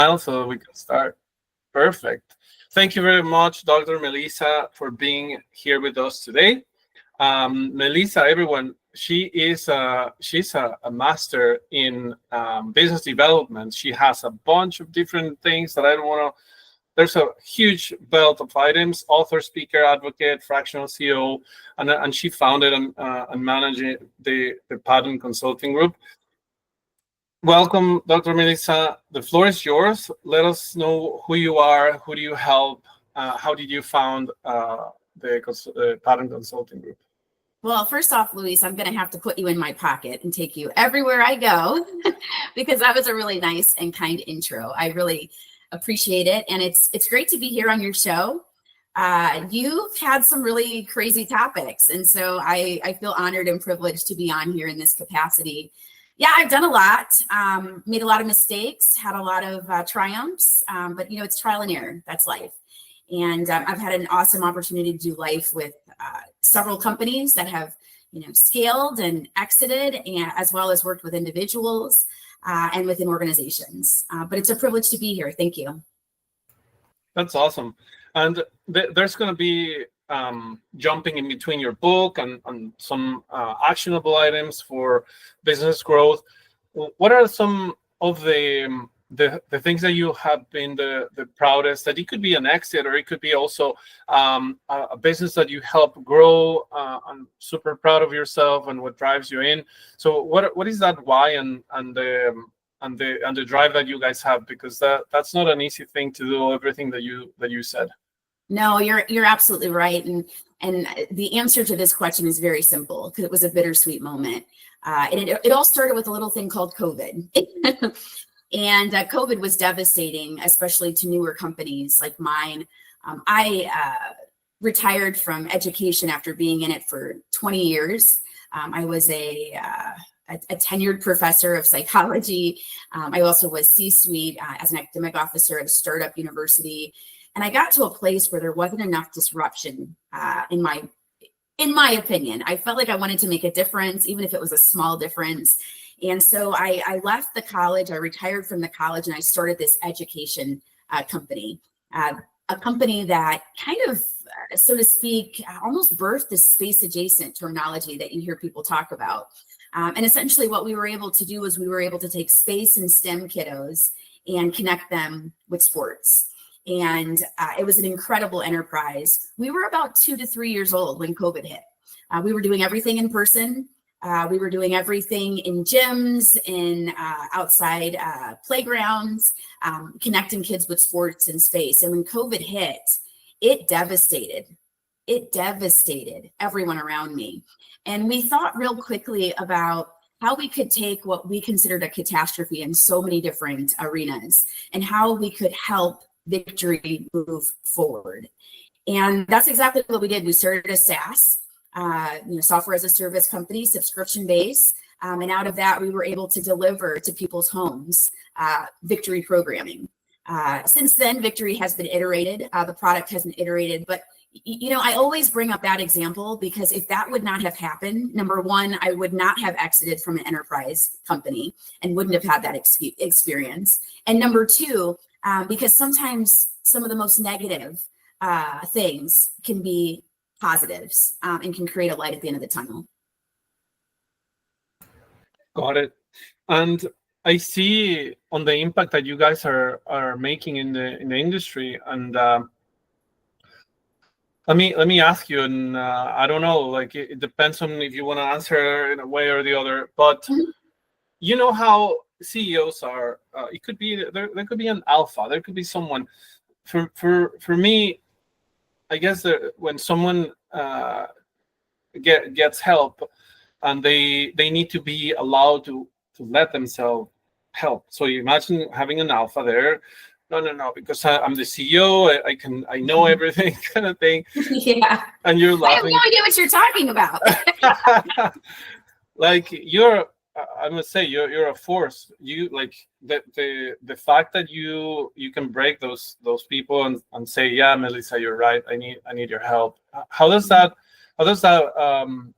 So we can start. Perfect. Thank you very much, Dr. Melissa, for being here with us today. Melissa, everyone, she's a master in business development. She has a bunch of different things that I don't want to. There's a huge belt of items: author, speaker, advocate, fractional CEO, and she founded and managed the Patton Consulting Group. Welcome, Dr. Melissa. The floor is yours. Let us know who you are, who do you help, how did you found the Patton Consulting Group? Well, first off, Luis, I'm going to have to put you in my pocket and take you everywhere I go because that was a really nice and kind intro. I really appreciate it. And it's great to be here on your show. You've had some really crazy topics. And so I feel honored and privileged to be on here in this capacity. Yeah, I've done a lot, made a lot of mistakes, had a lot of triumphs, but it's trial and error. That's life. And I've had an awesome opportunity to do life with several companies that have, scaled and exited, and as well as worked with individuals and within organizations. But it's a privilege to be here. Thank you. That's awesome. And there's going to be jumping in between your book and some actionable items for business growth. What are some of the things that you have been the proudest? That it could be an exit, or it could be also a business that you help grow. I'm super proud of yourself and what drives you in. So what is that why and the drive that you guys have? Because that's not an easy thing to do. Everything that you said. No, you're absolutely right. And the answer to this question is very simple because it was a bittersweet moment. And it all started with a little thing called COVID. And COVID was devastating, especially to newer companies like mine. I retired from education after being in it for 20 years. I was a tenured professor of psychology. I also was C-suite as an academic officer at a startup university. And I got to a place where there wasn't enough disruption in my opinion. I felt like I wanted to make a difference, even if it was a small difference. And so I left the college, I retired from the college, and I started this education company, a company that kind of, so to speak, almost birthed this space adjacent terminology that you hear people talk about. And essentially what we were able to do was we were able to take space and STEM kiddos and connect them with sports. And it was an incredible enterprise. We were about 2 to 3 years old when COVID hit. We were doing everything in person. We were doing everything in gyms, in outside playgrounds, connecting kids with sports and space. And when COVID hit, it devastated everyone around me. And we thought real quickly about how we could take what we considered a catastrophe in so many different arenas and how we could help Victory move forward. And that's exactly what we did. We started a SaaS, software as a service company, subscription based. And out of that, we were able to deliver to people's homes Victory programming. Since then, Victory has been iterated. The product has been iterated. But, I always bring up that example because if that would not have happened, number one, I would not have exited from an enterprise company and wouldn't have had that experience. And number two, because sometimes some of the most negative things can be positives and can create a light at the end of the tunnel. Got it. And I see on the impact that you guys are making in the industry. And let me ask you, and I don't know, like it depends on if you want to answer in a way or the other, but you know how CEOs are. It could be there could be an alpha. There could be someone. For me, I guess when someone gets help, and they need to be allowed to let themselves help. So you imagine having an alpha there. No, because I'm the CEO. I know everything, kind of thing. Yeah. And you're laughing. I have no idea what you're talking about. Like I must say you're a force. You like the fact that you can break those people and say, yeah, Melissa, you're right. I need your help. How does that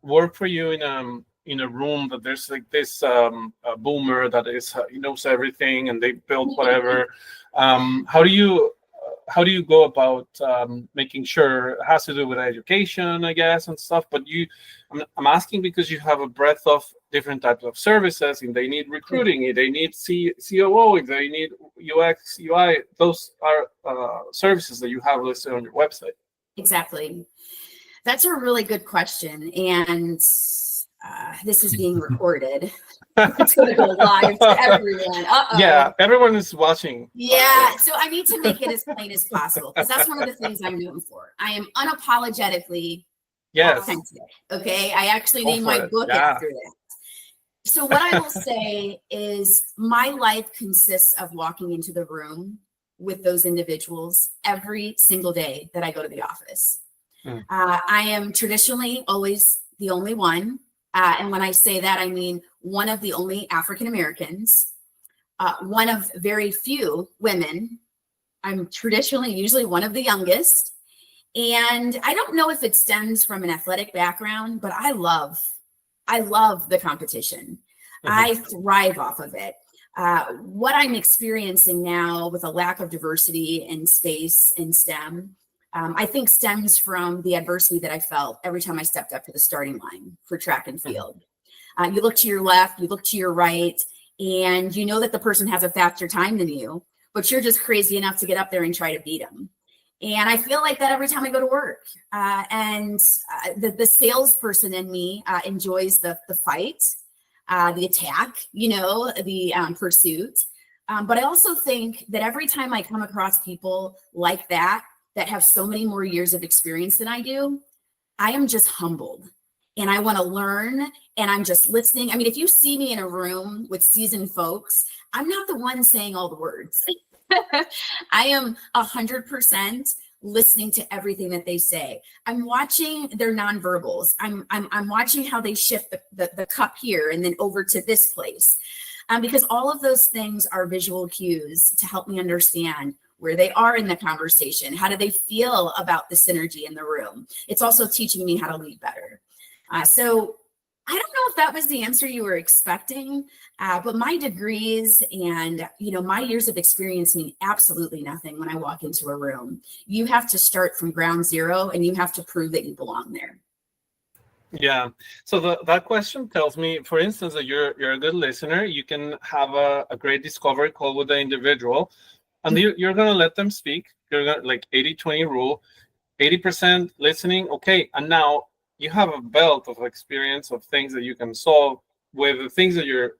work for you in a room that there's like this boomer that is he knows everything and they build whatever. How do you go about making sure it has to do with education, I guess, and stuff? But I'm asking because you have a breadth of different types of services, and they need recruiting, if they need COO, if they need UX, UI. Those are services that you have listed on your website. Exactly. That's a really good question. And this is being recorded. It's going to go live to everyone. Yeah, everyone is watching. Yeah, so I need to make it as plain as possible because that's one of the things I'm known for. I am unapologetically authentic. Okay, I actually named my book after that. So what I will say is my life consists of walking into the room with those individuals every single day that I go to the office. I am traditionally always the only one. And when I say that, I mean one of the only African Americans, one of very few women. I'm traditionally usually one of the youngest. And I don't know if it stems from an athletic background, but I love the competition. I thrive off of it. What I'm experiencing now with a lack of diversity in space and STEM, I think stems from the adversity that I felt every time I stepped up to the starting line for track and field. You look to your left, you look to your right, and you know that the person has a faster time than you, but you're just crazy enough to get up there and try to beat them. And I feel like that every time I go to work. The salesperson in me enjoys the fight, the attack, the pursuit. But I also think that every time I come across people like that have so many more years of experience than I do, I am just humbled and I want to learn and I'm just listening. I mean, if you see me in a room with seasoned folks, I'm not the one saying all the words. I am 100% listening to everything that they say. I'm watching their nonverbals. I'm watching how they shift the cup here and then over to this place. Because all of those things are visual cues to help me understand where they are in the conversation. How do they feel about the synergy in the room? It's also teaching me how to lead better. So I don't know if that was the answer you were expecting, but my degrees and my years of experience mean absolutely nothing when I walk into a room. You have to start from ground zero and you have to prove that you belong there. Yeah. So that question tells me, for instance, that you're a good listener. You can have a great discovery call with the individual, and you're going to let them speak. You're going to, like 80-20 rule, 80% listening. Okay. And now you have a belt of experience of things that you can solve with the things that you're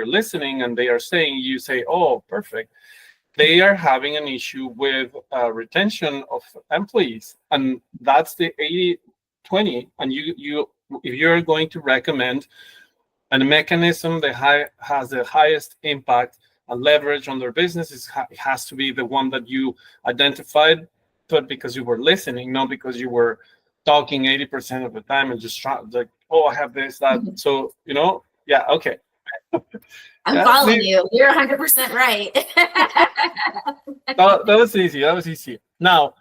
listening and they are saying. You say, oh, perfect. They are having an issue with retention of employees. And that's the 80-20. And you if you're going to recommend a mechanism that has the highest impact and leverage on their business, it has to be the one that you identified, but because you were listening, not because you were talking 80% of the time and just trying like, oh, I have this, that. So, yeah, okay. I'm following you. You're 100% right. that was easy. Now,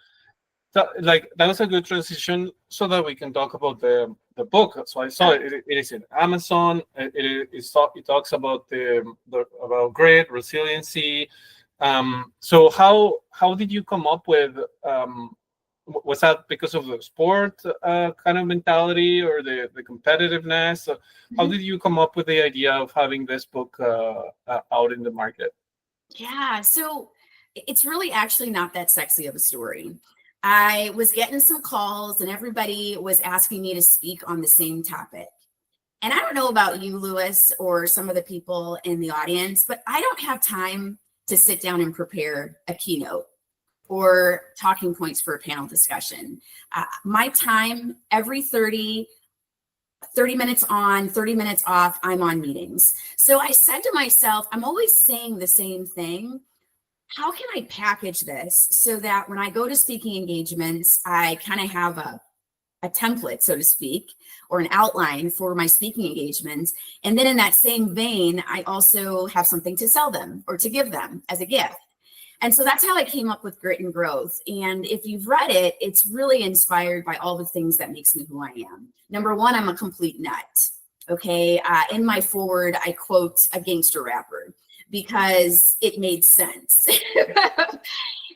that was a good transition so that we can talk about the book. So I saw it is in Amazon. It talks about about grit, resiliency. So how did you come up with was that because of the sport kind of mentality or the competitiveness? How did you come up with the idea of having this book out in the market? Yeah, so it's really actually not that sexy of a story. I was getting some calls and everybody was asking me to speak on the same topic. And I don't know about you, Louis, or some of the people in the audience, but I don't have time to sit down and prepare a keynote or talking points for a panel discussion. My time, every 30 minutes on, 30 minutes off, I'm on meetings. So I said to myself, I'm always saying the same thing. How can I package this so that when I go to speaking engagements, I kind of have a template, so to speak, or an outline for my speaking engagements. And then in that same vein, I also have something to sell them or to give them as a gift. And so that's how I came up with Grit and Growth. And if you've read it, it's really inspired by all the things that makes me who I am. Number one, I'm a complete nut. Okay. In my forward, I quote a gangster rapper because it made sense.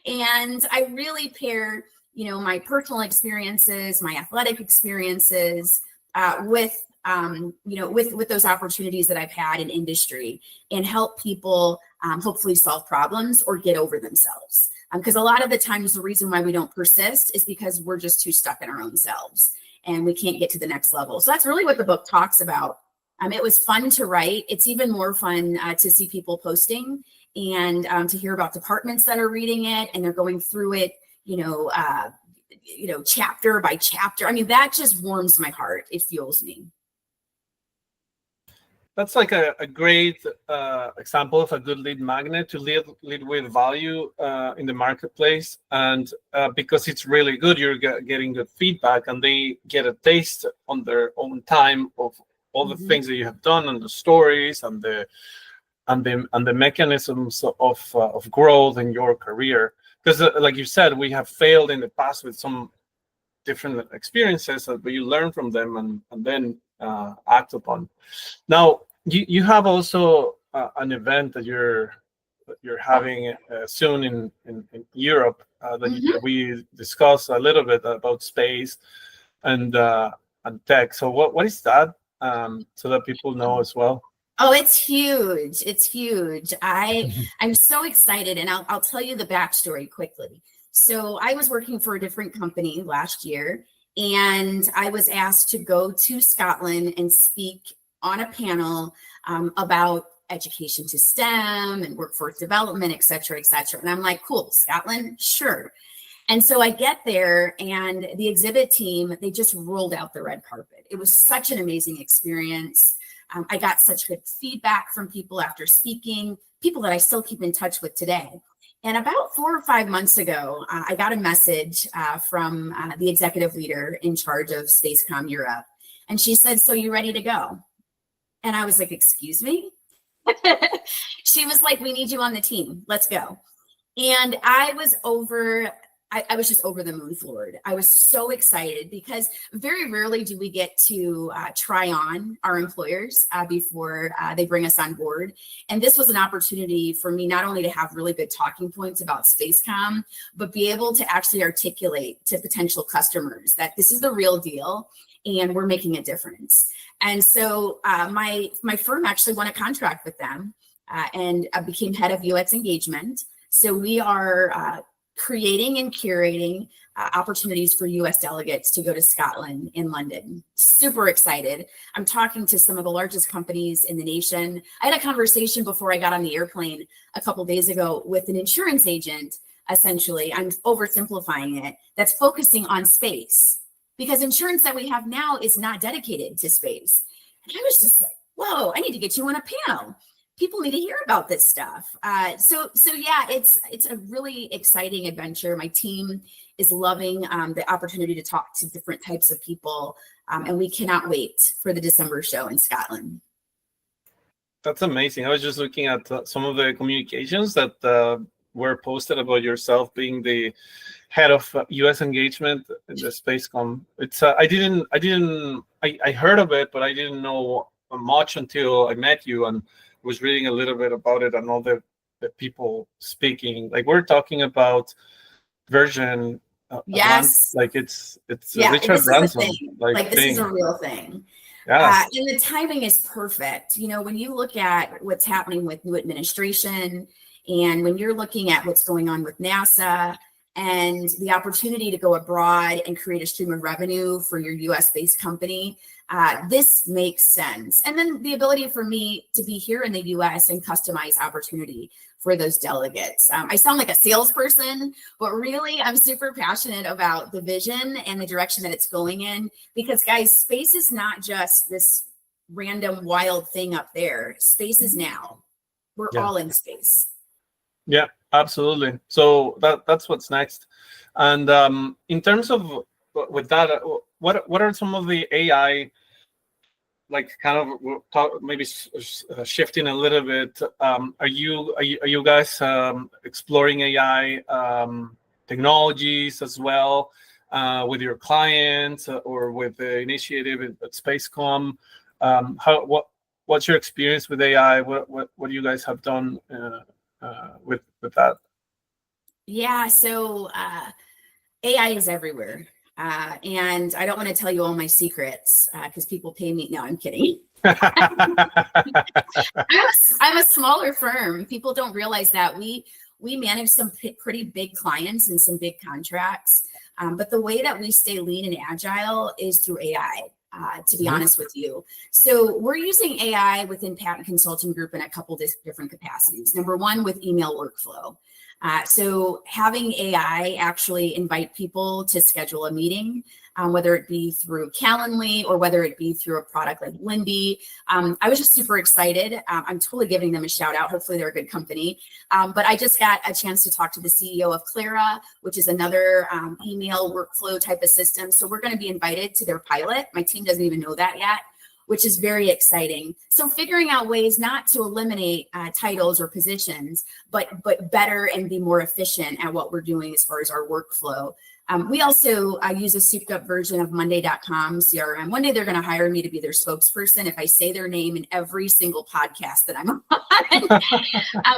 And I really pair, my personal experiences, my athletic experiences, with with those opportunities that I've had in industry, and help people hopefully solve problems or get over themselves. Because a lot of the times the reason why we don't persist is because we're just too stuck in our own selves and we can't get to the next level. So that's really what the book talks about. It was fun to write. It's even more fun to see people posting and to hear about departments that are reading it and they're going through it, chapter by chapter. I mean, that just warms my heart. It fuels me. That's like a great example of a good lead magnet to lead with value in the marketplace. And because it's really good, you're getting good feedback and they get a taste on their own time of all the things that you have done and the stories and the mechanisms of growth in your career. Because like you said, we have failed in the past with some different experiences, but you learn from them and then act upon. Now, you have also an event that you're having soon in Europe that we discussed a little bit about space and tech. So what is that, so that people know as well? Oh, it's huge. It's huge. I'm so excited, and I'll tell you the backstory quickly. So I was working for a different company last year, and I was asked to go to Scotland and speak on a panel about education to STEM and workforce development, et cetera, et cetera. And I'm like, cool, Scotland, sure. And so I get there, and the exhibit team, they just rolled out the red carpet. It was such an amazing experience. I got such good feedback from people after speaking, people that I still keep in touch with today. And about 4 or 5 months ago, I got a message from the executive leader in charge of Spacecom Europe. And she said, "So you ready to go?" And I was like, "Excuse me?" She was like, "We need you on the team. Let's go." And I was just over the moon floored. I was so excited because very rarely do we get to try on our employers before they bring us on board. And this was an opportunity for me not only to have really good talking points about Spacecom, but be able to actually articulate to potential customers that this is the real deal and we're making a difference. And so my firm actually won a contract with them and I became head of UX engagement. So we are creating and curating opportunities for US delegates to go to Scotland in London. Super excited. I'm talking to some of the largest companies in the nation. I had a conversation before I got on the airplane a couple of days ago with an insurance agent, essentially, I'm oversimplifying it, that's focusing on space because insurance that we have now is not dedicated to space. And I was just like, whoa, I need to get you on a panel. People need to hear about this stuff. So yeah, it's a really exciting adventure. My team is loving the opportunity to talk to different types of people, and we cannot wait for the December show in Scotland. That's amazing. I was just looking at some of the communications that were posted about yourself being the head of U.S. engagement in the Spacecom. It's I heard of it, but I didn't know much until I met you and was reading a little bit about it and all the people speaking. Like we're talking about version. Yes. Like it's Richard Branson. Like this is a real thing. Yeah. And the timing is perfect. You know, when you look at what's happening with new administration and when you're looking at what's going on with NASA and the opportunity to go abroad and create a stream of revenue for your US-based company, this makes sense. And then the ability for me to be here in the US and customize opportunity for those delegates. I sound like a salesperson, but really I'm super passionate about the vision and the direction that it's going in because guys, space is not just this random wild thing up there. Space is now. We're all in space. Yeah, absolutely. So that's what's next. And in terms of with that, what are some of the AI, like kind of talk, maybe shifting a little bit? Are you guys exploring AI technologies as well with your clients or with the initiative at Spacecom? What's your experience with AI? What do you guys have done with that? Yeah, so AI is everywhere. And I don't want to tell you all my secrets because people pay me. No, I'm kidding. I'm a smaller firm. People don't realize that we manage some pretty big clients and some big contracts. But the way that we stay lean and agile is through AI, to be honest with you. So we're using AI within Patton Consulting Group in a couple different capacities. Number one, with email workflow. So having AI actually invite people to schedule a meeting, whether it be through Calendly or whether it be through a product like Lindy. I was just super excited. I'm totally giving them a shout out. Hopefully they're a good company. But I just got a chance to talk to the CEO of Clara, which is another email workflow type of system. So we're going to be invited to their pilot. My team doesn't even know that yet, which is very exciting. So figuring out ways not to eliminate titles or positions, but better and be more efficient at what we're doing as far as our workflow. We also use a souped up version of Monday.com CRM. One day they're going to hire me to be their spokesperson if I say their name in every single podcast that I'm on.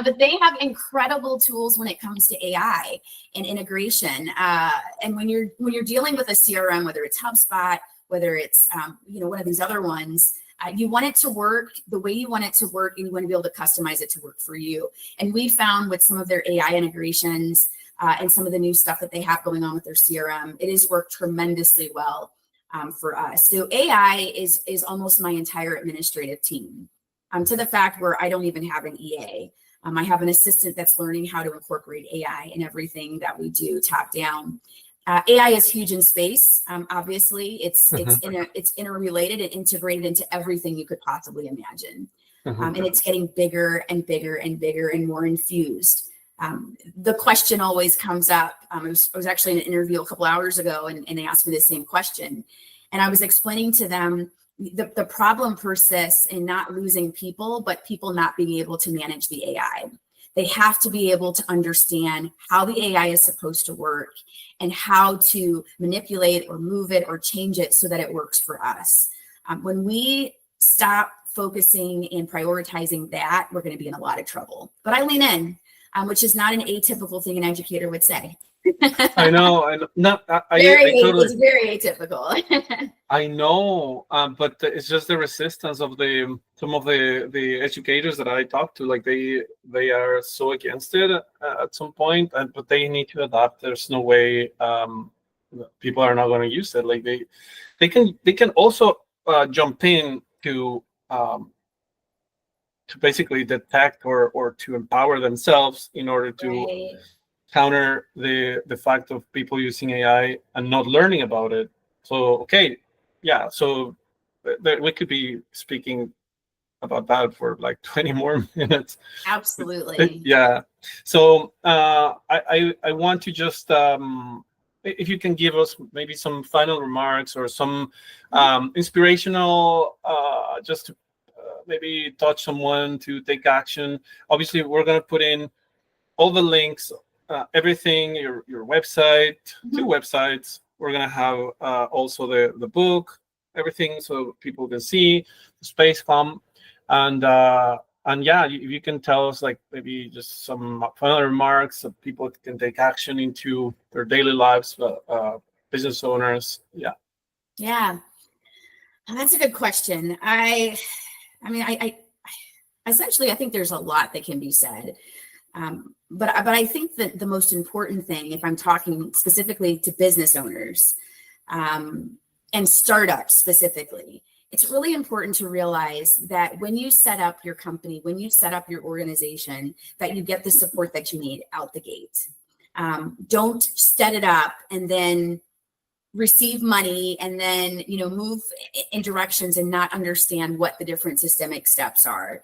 But they have incredible tools when it comes to AI and integration. And when you're dealing with a CRM, whether it's HubSpot, whether it's one of these other ones, you want it to work the way you want it to work, and you want to be able to customize it to work for you. And we found with some of their AI integrations and some of the new stuff that they have going on with their CRM, it has worked tremendously well for us. So AI is almost my entire administrative team, to the fact where I don't even have an EA. I have an assistant that's learning how to incorporate AI in everything that we do top down. AI is huge in space. Obviously, it's interrelated and integrated into everything you could possibly imagine. And it's getting bigger and bigger and bigger and more infused. The question always comes up. I was actually in an interview a couple hours ago, and they asked me the same question. And I was explaining to them the problem persists in not losing people, but people not being able to manage the AI. They have to be able to understand how the AI is supposed to work and how to manipulate or move it or change it so that it works for us. When we stop focusing and prioritizing that, we're going to be in a lot of trouble. But I lean in, which is not an atypical thing an educator would say. I know. It's very atypical. I know, but it's just the resistance of some of the educators that I talk to. Like they are so against it at some point, but they need to adapt. There's no way people are not going to use it. Like they can also jump in to basically detect or to empower themselves in order to counter the fact of people using AI and not learning about it. So, so we could be speaking about that for like 20 more minutes. Absolutely. Yeah. So I want to just, if you can give us maybe some final remarks or some inspirational, just to maybe touch someone to take action. Obviously, we're going to put in all the links, everything, your website, 2 websites. We're going to have also the book, everything, so people can see the Spacecom. And yeah, if you can tell us like maybe just some final remarks so people can take action into their daily lives, business owners. Yeah, that's a good question. I essentially, I think there's a lot that can be said. But I think that the most important thing, if I'm talking specifically to business owners and startups specifically, it's really important to realize that when you set up your company, when you set up your organization, that you get the support that you need out the gate. Don't set it up and then receive money and then move in directions and not understand what the different systemic steps are.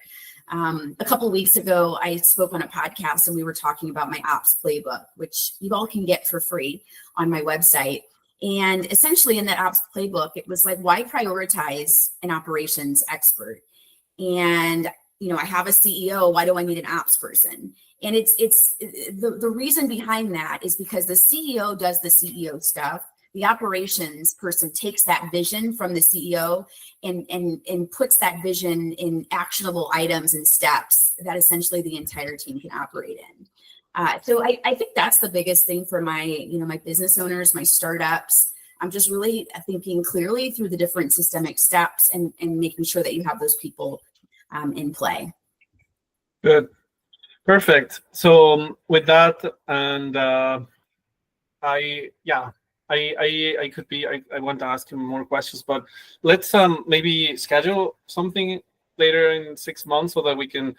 A couple of weeks ago, I spoke on a podcast and we were talking about my ops playbook, which you all can get for free on my website. And essentially in that ops playbook, it was like, why prioritize an operations expert? And, I have a CEO, why do I need an ops person? And it's the reason behind that is because the CEO does the CEO stuff. the operations person takes that vision from the CEO and puts that vision in actionable items and steps that essentially the entire team can operate in. So I think that's the biggest thing for my, my business owners, my startups. I'm just really thinking clearly through the different systemic steps and making sure that you have those people in play. Good. Perfect. So with that, and I want to ask him more questions, but let's maybe schedule something later in 6 months so that we can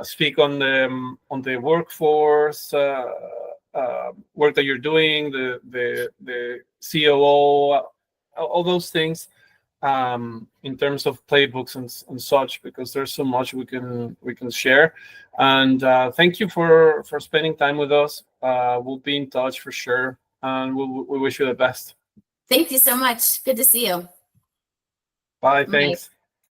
speak on the workforce work that you're doing, the COO, all those things, in terms of playbooks and such, because there's so much we can share. And thank you for spending time with us. We'll be in touch for sure, and we wish you the best. Thank you so much. Good to see you. Bye. Thanks.